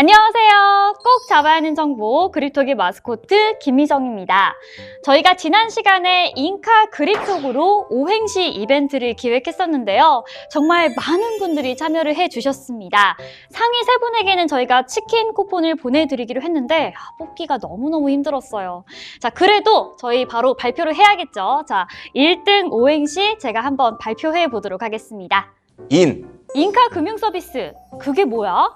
안녕하세요. 꼭 잡아야 하는 정보 그립톡의 마스코트 김미정입니다. 저희가 지난 시간에 인카 그립톡으로 오행시 이벤트를 기획했었는데요. 정말 많은 분들이 참여를 해주셨습니다. 상위 3분에게는 저희가 치킨 쿠폰을 보내드리기로 했는데 뽑기가 너무너무 힘들었어요. 자, 그래도 저희 바로 발표를 해야겠죠. 자, 1등 오행시 제가 한번 발표해 보도록 하겠습니다. 인카 금융서비스, 그게 뭐야?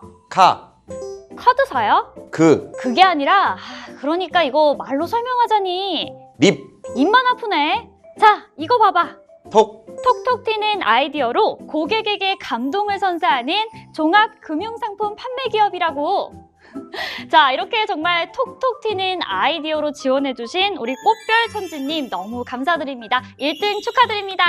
카드사야? 그게 아니라 그러니까 이거 말로 설명하자니 입만 아프네. 자, 이거 봐봐. 톡톡 튀는 아이디어로 고객에게 감동을 선사하는 종합금융상품 판매기업이라고. 자, 이렇게 정말 톡톡 튀는 아이디어로 지원해주신 우리 꽃별 천지님 너무 감사드립니다. 1등 축하드립니다.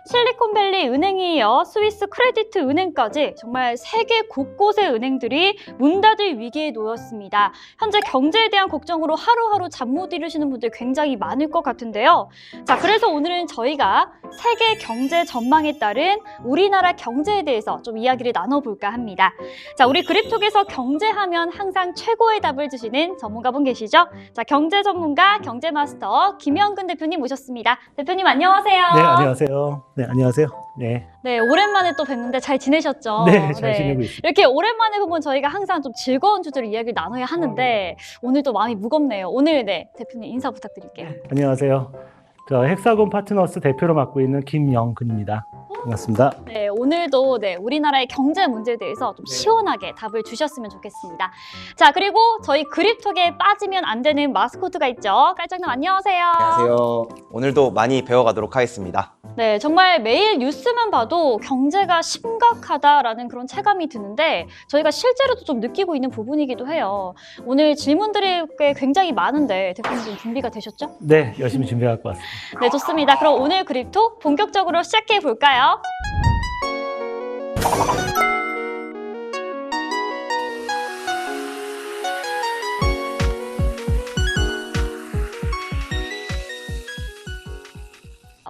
실리콘밸리 은행에 이어 스위스 크레디트 은행까지 정말 세계 곳곳의 은행들이 문 닫을 위기에 놓였습니다. 현재 경제에 대한 걱정으로 하루하루 잠 못 이루시는 분들 굉장히 많을 것 같은데요. 자, 그래서 오늘은 저희가 세계 경제 전망에 따른 우리나라 경제에 대해서 좀 이야기를 나눠볼까 합니다. 자, 우리 그립톡에서 경제하면 항상 최고의 답을 주시는 전문가분 계시죠? 자, 경제 전문가 경제마스터 김영근 대표님 모셨습니다. 대표님 안녕하세요. 네, 안녕하세요. 네, 안녕하세요. 네, 오랜만에 또 뵙는데 잘 지내셨죠? 네, 잘 지내고 있습니다. 이렇게 오랜만에 보면 저희가 항상 좀 즐거운 주제로 이야기를 나눠야 하는데 오늘도 마음이 무겁네요. 오늘 대표님 인사 부탁드릴게요. 안녕하세요. 저 헥사곤 파트너스 대표로 맡고 있는 김영근입니다. 반갑습니다. 네, 오늘도 우리나라의 경제 문제에 대해서 좀 시원하게 답을 주셨으면 좋겠습니다. 자, 그리고 저희 그립톡에 빠지면 안 되는 마스코트가 있죠. 깔짝님 안녕하세요. 안녕하세요. 오늘도 많이 배워가도록 하겠습니다. 네, 정말 매일 뉴스만 봐도 경제가 심각하다라는 그런 체감이 드는데 저희가 실제로도 좀 느끼고 있는 부분이기도 해요. 오늘 질문들이 꽤 굉장히 많은데 대표님 좀 준비가 되셨죠? 네, 열심히 준비할 것 같습니다. 네, 좋습니다. 그럼 오늘 그립톡 본격적으로 시작해 볼까요?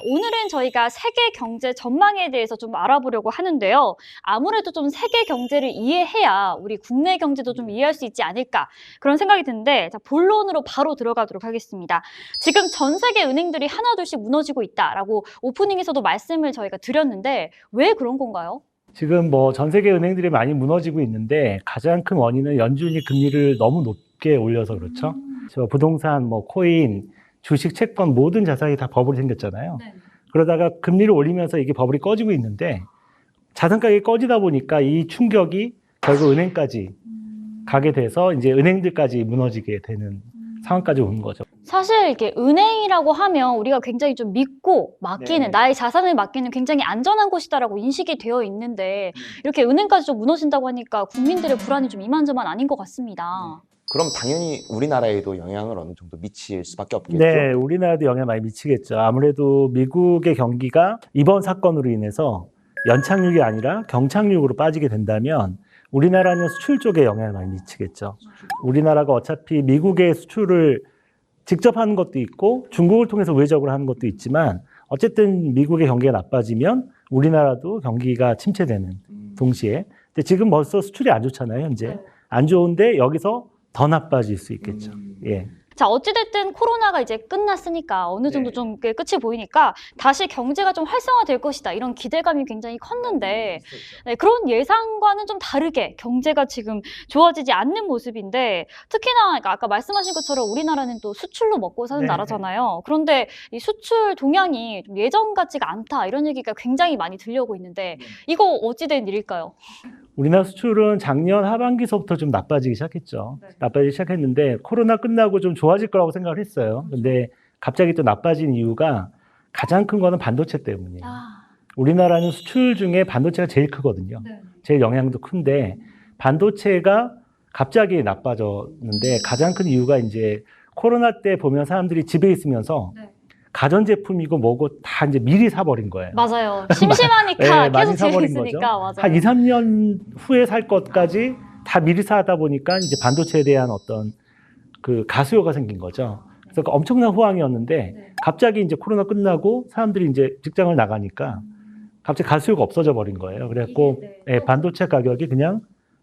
오늘은 저희가 세계 경제 전망에 대해서 좀 알아보려고 하는데요. 아무래도 좀 세계 경제를 이해해야 우리 국내 경제도 좀 이해할 수 있지 않을까 그런 생각이 드는데 자, 본론으로 바로 들어가도록 하겠습니다. 지금 전 세계 은행들이 하나둘씩 무너지고 있다라고 오프닝에서도 말씀을 저희가 드렸는데 왜 그런 건가요? 지금 전 세계 은행들이 많이 무너지고 있는데 가장 큰 원인은 연준이 금리를 너무 높게 올려서 그렇죠. 저 부동산, 코인, 주식, 채권 모든 자산이 다 버블이 생겼잖아요. 네. 그러다가 금리를 올리면서 이게 버블이 꺼지고 있는데 자산 가격이 꺼지다 보니까 이 충격이 결국 은행까지 가게 돼서 이제 은행들까지 무너지게 되는 상황까지 온 거죠. 사실 이렇게 은행이라고 하면 우리가 굉장히 좀 믿고 맡기는 나의 자산을 맡기는 굉장히 안전한 곳이다라고 인식이 되어 있는데 이렇게 은행까지 좀 무너진다고 하니까 국민들의 불안이 좀 이만저만 아닌 것 같습니다. 그럼 당연히 우리나라에도 영향을 어느 정도 미칠 수밖에 없겠죠? 네, 우리나라도 영향 많이 미치겠죠. 아무래도 미국의 경기가 이번 사건으로 인해서 연착륙이 아니라 경착륙으로 빠지게 된다면 우리나라는 수출 쪽에 영향을 많이 미치겠죠. 우리나라가 어차피 미국의 수출을 직접 하는 것도 있고 중국을 통해서 우회적으로 하는 것도 있지만 어쨌든 미국의 경기가 나빠지면 우리나라도 경기가 침체되는 동시에 근데 지금 벌써 수출이 안 좋잖아요, 현재. 안 좋은데 여기서 더 나빠질 수 있겠죠. 예. 자, 어찌됐든 코로나가 이제 끝났으니까 어느 정도 좀 끝이 보이니까 다시 경제가 좀 활성화될 것이다. 이런 기대감이 굉장히 컸는데 그런 예상과는 좀 다르게 경제가 지금 좋아지지 않는 모습인데 특히나 아까 말씀하신 것처럼 우리나라는 또 수출로 먹고 사는 나라잖아요. 그런데 이 수출 동향이 좀 예전 같지가 않다. 이런 얘기가 굉장히 많이 들려오고 있는데 이거 어찌된 일일까요? 우리나라 수출은 작년 하반기서부터 좀 나빠지기 시작했죠. 나빠지기 시작했는데 코로나 끝나고 좀 좋아질 거라고 생각을 했어요. 근데 갑자기 또 나빠진 이유가 가장 큰 거는 반도체 때문이에요. 우리나라는 수출 중에 반도체가 제일 크거든요. 제일 영향도 큰데 반도체가 갑자기 나빠졌는데 가장 큰 이유가 이제 코로나 때 보면 사람들이 집에 있으면서 가전제품이고 뭐고 다 이제 미리 사버린 거예요. 맞아요. 심심하니까 많이 계속 집에 사버린 있으니까. 거죠. 맞아요. 한 2, 3년 후에 살 것까지 다 미리 사다 보니까 이제 반도체에 대한 어떤 그 가수요가 생긴 거죠. 그래서 엄청난 호황이었는데 갑자기 이제 코로나 끝나고 사람들이 이제 직장을 나가니까 갑자기 가수요가 없어져 버린 거예요. 그래갖고 반도체 가격이 그냥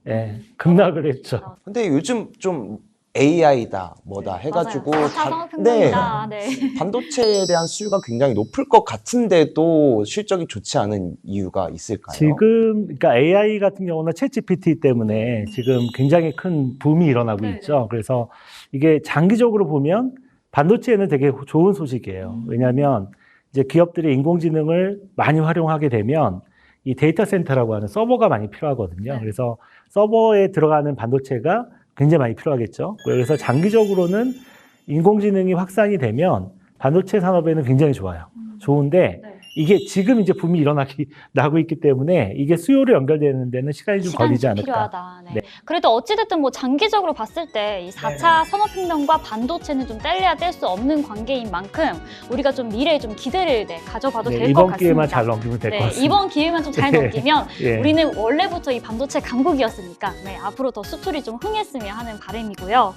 예, 급락을 했죠. 근데 요즘 좀 AI다 뭐다 해가지고 맞아요. 4차 산업혁명이다. 네. 반도체에 대한 수요가 굉장히 높을 것 같은데도 실적이 좋지 않은 이유가 있을까요? 지금 그러니까 AI 같은 경우는 챗GPT 때문에 지금 굉장히 큰 붐이 일어나고 네네. 있죠. 그래서 이게 장기적으로 보면 반도체에는 되게 좋은 소식이에요. 왜냐하면 이제 기업들이 인공지능을 많이 활용하게 되면 이 데이터 센터라고 하는 서버가 많이 필요하거든요. 네. 그래서 서버에 들어가는 반도체가 굉장히 많이 필요하겠죠. 그래서 장기적으로는 인공지능이 확산이 되면 반도체 산업에는 굉장히 좋아요. 좋은데 네. 이게 지금 이제 붐이 나고 있기 때문에 이게 수요로 연결되는 데는 시간이 좀 시간이 걸리지 좀 않을까. 필요하다. 네. 네. 그래도 어찌됐든 뭐 장기적으로 봤을 때 이 4차 산업혁명과 반도체는 좀 뗄래야 뗄 수 없는 관계인 만큼 우리가 좀 미래에 좀 기대를 가져봐도 네, 될 것 이번 같습니다. 기회만 잘 넘기면 될 것 네, 같습니다. 이번 기회만 좀 잘 네. 넘기면 예. 우리는 원래부터 이 반도체 강국이었으니까 네, 앞으로 더 수출이 좀 흥했으면 하는 바람이고요.